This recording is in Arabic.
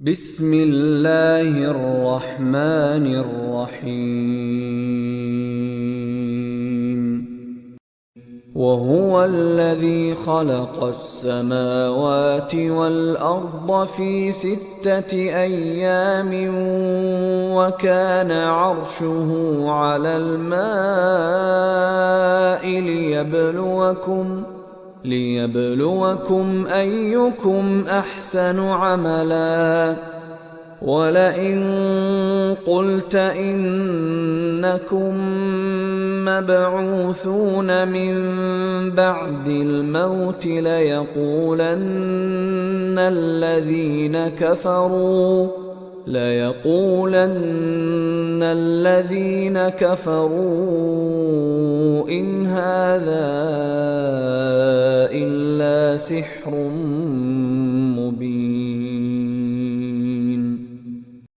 بسم الله الرحمن الرحيم وهو الذي خلق السماوات والأرض في 6 أيام وكان عرشه على الماء ليبلوكم أيكم أحسن عملا ولئن قلت إنكم مبعوثون من بعد الموت ليقولن الذين كفروا إن هذا إلا سحر